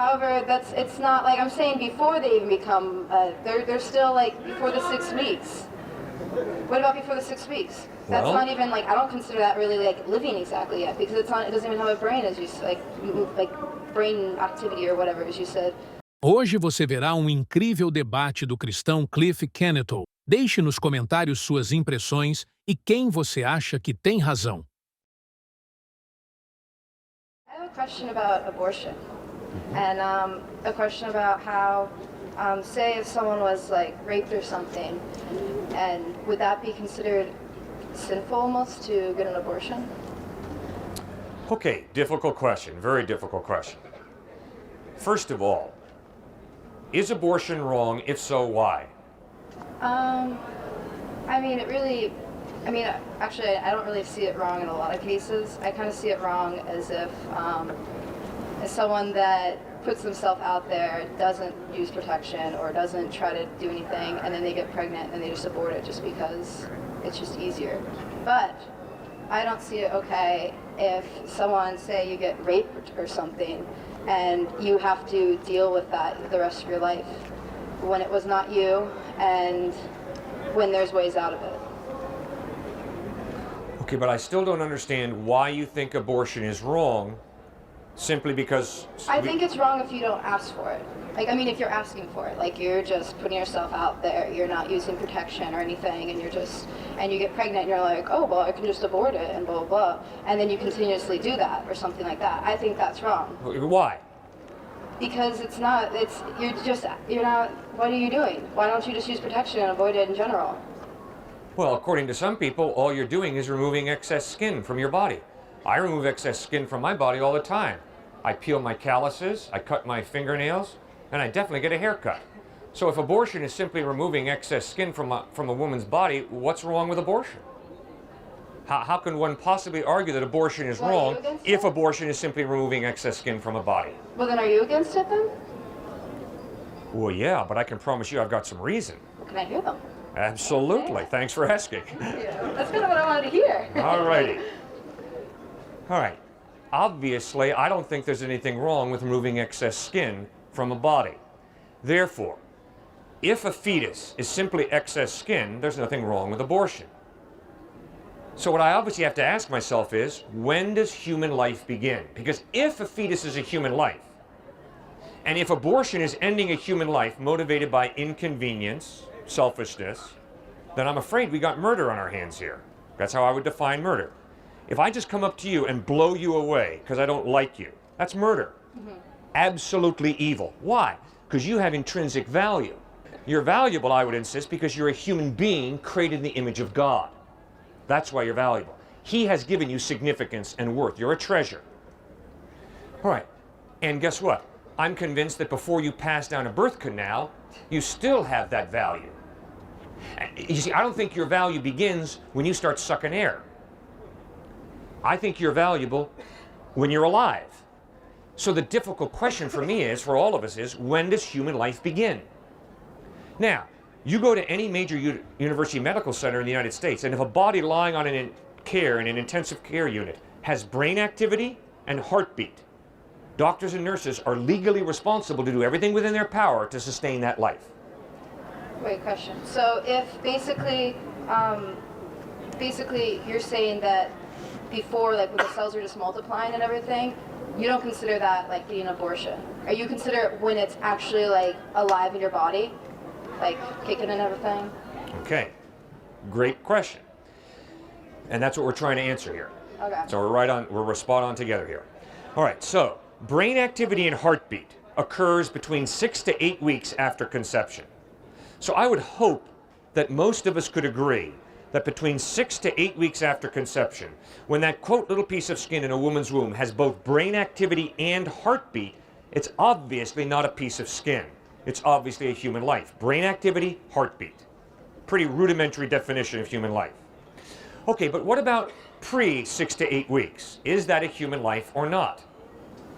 However, it's not like I'm saying before they even become, they're still like before the 6 weeks. What about before the 6 weeks? That's not even like, I don't consider that really like living exactly yet, because it doesn't even have a brain, as you like brain activity or whatever, as you said. Hoje você verá um incrível debate do cristão Cliffe Knechtle. Deixe nos comentários suas impressões e quem você acha que tem razão. I have a question about abortion, and a question about how, say if someone was like raped or something, and would that be considered sinful almost to get an abortion? Okay, difficult question, very difficult question. First of all, is abortion wrong? If so, why? Actually, I don't really see it wrong in a lot of cases. I kind of see it wrong as if as someone that puts themselves out there, doesn't use protection or doesn't try to do anything, and then they get pregnant and they just abort it just because it's just easier. But I don't see it okay if someone, say you get raped or something, and you have to deal with that the rest of your life when it was not you, and when there's ways out of it. Okay, but I still don't understand why you think abortion is wrong, simply because... I think it's wrong if you don't ask for it. If you're asking for it, like you're just putting yourself out there, you're not using protection or anything, and you get pregnant and you're like, oh, well, I can just abort it and blah, blah, blah, and then you continuously do that or something like that. I think that's wrong. Why? Because you're not, what are you doing? Why don't you just use protection and avoid it in general? Well, according to some people, all you're doing is removing excess skin from your body. I remove excess skin from my body all the time. I peel my calluses, I cut my fingernails, and I definitely get a haircut. So if abortion is simply removing excess skin from a woman's body, what's wrong with abortion? How can one possibly argue that abortion is wrong if abortion is simply removing excess skin from a body? Well, then are you against it then? Well, yeah, but I can promise you I've got some reason. Well, can I hear them? Absolutely. Thanks for asking. That's kind of what I wanted to hear. All righty. All right. Obviously, I don't think there's anything wrong with removing excess skin from a body. Therefore, if a fetus is simply excess skin, there's nothing wrong with abortion. So what I obviously have to ask myself is, when does human life begin? Because if a fetus is a human life, and if abortion is ending a human life motivated by inconvenience, selfishness, then I'm afraid we got murder on our hands here. That's how I would define murder. If I just come up to you and blow you away because I don't like you, that's murder. Mm-hmm. Absolutely evil. Why? Because you have intrinsic value. You're valuable, I would insist, because you're a human being created in the image of God. That's why you're valuable. He has given you significance and worth. You're a treasure. All right. And guess what? I'm convinced that before you pass down a birth canal, you still have that value. You see, I don't think your value begins when you start sucking air. I think you're valuable when you're alive. So the difficult question for me is, for all of us, is when does human life begin? Now, you go to any major university medical center in the United States, and if a body lying on in an intensive care unit has brain activity and heartbeat, doctors and nurses are legally responsible to do everything within their power to sustain that life. Great question. So if basically you're saying that before, like when the cells are just multiplying and everything, you don't consider that like being an abortion? Or you consider it when it's actually like alive in your body, like kicking and everything? Okay, great question. And that's what we're trying to answer here. Okay. So we're spot on together here. All right, so brain activity and heartbeat occurs between 6 to 8 weeks after conception. So I would hope that most of us could agree that between 6 to 8 weeks after conception, when that, quote, little piece of skin in a woman's womb has both brain activity and heartbeat, it's obviously not a piece of skin. It's obviously a human life. Brain activity, heartbeat. Pretty rudimentary definition of human life. Okay, but what about pre 6 to 8 weeks? Is that a human life or not?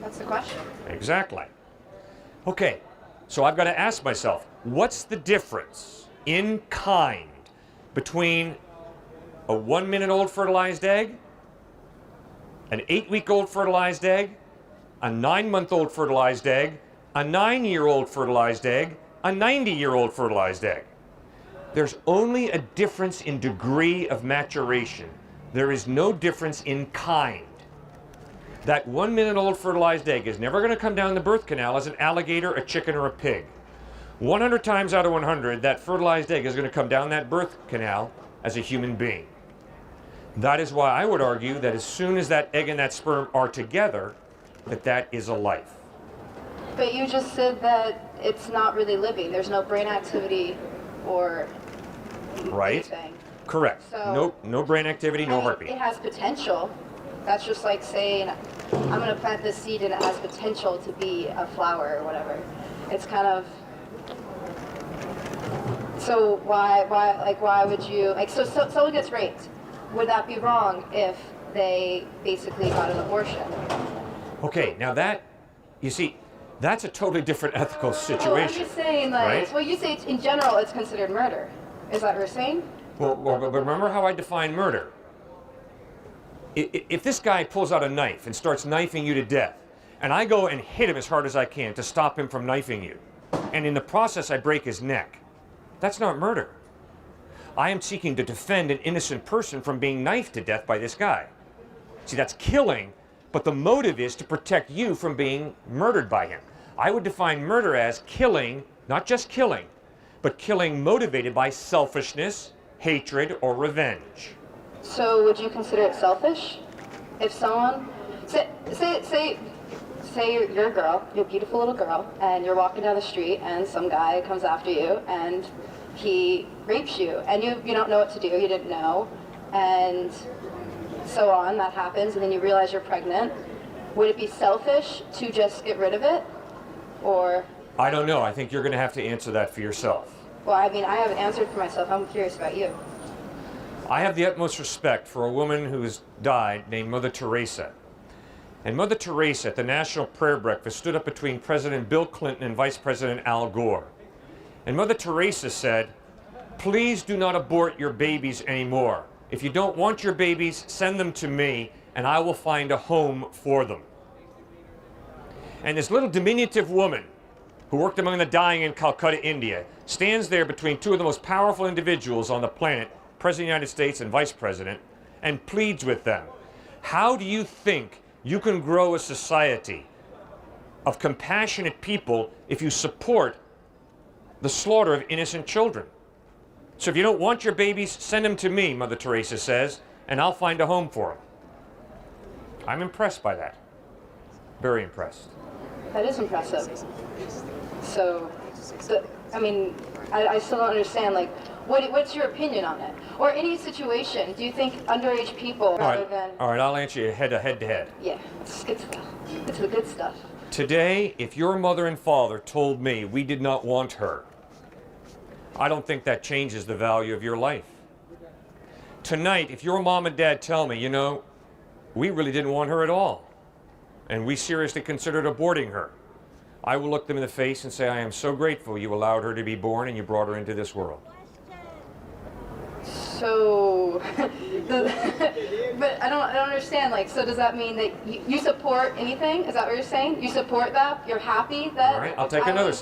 That's the question. Exactly. Okay, so I've got to ask myself, what's the difference in kind between a 1-minute-old fertilized egg, an 8-week-old fertilized egg, a 9-month-old fertilized egg, a 9-year-old fertilized egg, a 90-year-old fertilized egg. There's only a difference in degree of maturation. There is no difference in kind. That 1-minute-old fertilized egg is never going to come down the birth canal as an alligator, a chicken, or a pig. 100 times out of 100, that fertilized egg is going to come down that birth canal as a human being. That is why I would argue that as soon as that egg and that sperm are together, that is a life. But you just said that it's not really living. There's no brain activity or Right? anything. Correct. So, no brain activity, no heartbeat. It has potential. That's just like saying, I'm going to plant this seed and it has potential to be a flower or whatever. It's kind of... So why would you, so someone gets raped. Would that be wrong if they basically got an abortion? Okay, now that, you see, that's a totally different ethical situation. Well, I'm just saying, like, right? well, you say in general it's considered murder. Is that what you're saying? Well, but remember how I define murder. If this guy pulls out a knife and starts knifing you to death, and I go and hit him as hard as I can to stop him from knifing you, and in the process I break his neck, that's not murder. I am seeking to defend an innocent person from being knifed to death by this guy. See, that's killing, but the motive is to protect you from being murdered by him. I would define murder as killing, not just killing, but killing motivated by selfishness, hatred, or revenge. So would you consider it selfish? If someone, say you're a girl, you're a beautiful little girl, and you're walking down the street and some guy comes after you and he rapes you, and you don't know what to do, you didn't know, and so on, that happens, and then you realize you're pregnant. Would it be selfish to just get rid of it? Or? I don't know. I think you're going to have to answer that for yourself. Well, I mean, I haven't answered for myself. I'm curious about you. I have the utmost respect for a woman who has died named Mother Teresa. And Mother Teresa at the National Prayer Breakfast stood up between President Bill Clinton and Vice President Al Gore. And Mother Teresa said, "Please do not abort your babies anymore. If you don't want your babies, send them to me, and I will find a home for them." And this little diminutive woman who worked among the dying in Calcutta, India, stands there between two of the most powerful individuals on the planet, President of the United States and Vice President, and pleads with them. How do you think you can grow a society of compassionate people if you support the slaughter of innocent children? So if you don't want your babies, send them to me, Mother Teresa says, and I'll find a home for them. I'm impressed by that. Very impressed. That is impressive. So, I mean, I still don't understand, like, what's your opinion on it? Or any situation, do you think underage people rather than... All right, I'll answer you head to head. Yeah, it's good stuff. It's the good stuff. Today, if your mother and father told me we did not want her, I don't think that changes the value of your life. Tonight, if your mom and dad tell me, you know, we really didn't want her at all, and we seriously considered aborting her, I will look them in the face and say, I am so grateful you allowed her to be born and you brought her into this world. So, but I don't understand, like, so does that mean that you support anything? Is that what you're saying? You support that? You're happy that All right, I'll take another.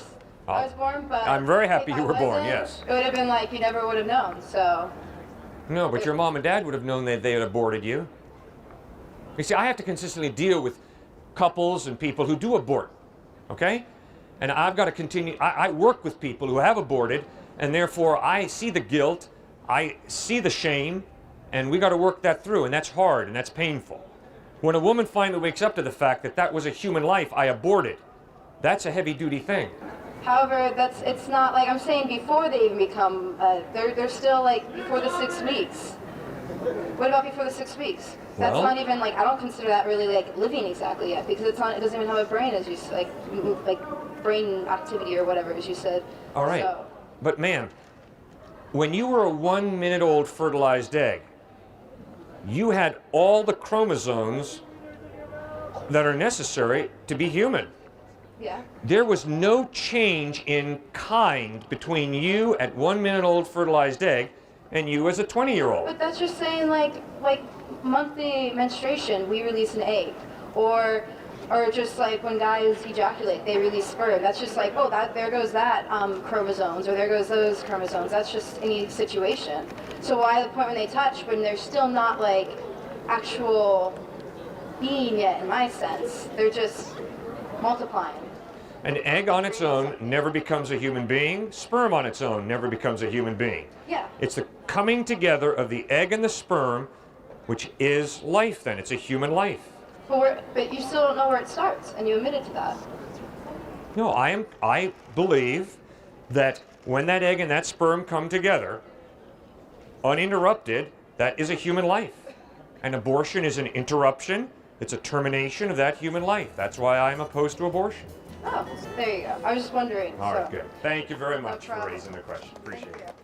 I was born, but I'm very happy if you I were born, wasn't, yes. It would have been like you never would have known, so. No, but your mom and dad would have known that they had aborted you. You see, I have to consistently deal with couples and people who do abort, okay? And I've got to continue, I work with people who have aborted, and therefore I see the guilt, I see the shame, and we got to work that through, and that's hard, and that's painful. When a woman finally wakes up to the fact that that was a human life I aborted, that's a heavy-duty thing. However, it's not like I'm saying before they even become, they're still like before the 6 weeks. What about before the 6 weeks? That's Well, not even like, I don't consider that really like living exactly yet, because it's not, it doesn't even have a brain, as you like brain activity or whatever, as you said. All right, So, but ma'am, when you were a 1-minute-old fertilized egg, you had all the chromosomes that are necessary to be human. yeah. There was no change in kind between you at 1-minute-old fertilized egg and you as a 20-year-old. But that's just saying like monthly menstruation, we release an egg. Or Or just like when guys ejaculate, they release sperm. That's just like, oh, there goes that chromosomes, or there goes those chromosomes. That's just any situation. So why the point when they touch, when they're still not like actual being yet, in my sense? They're just multiplying. An egg on its own never becomes a human being. Sperm on its own never becomes a human being. Yeah. It's the coming together of the egg and the sperm, which is life then. It's a human life. But you still don't know where it starts, and you admitted to that. No, I believe that when that egg and that sperm come together, uninterrupted, that is a human life. And abortion is an interruption. It's a termination of that human life. That's why I'm opposed to abortion. Oh, there you go. I was just wondering. All right, good. Thank you very No much for problem. raising the question. Appreciate it.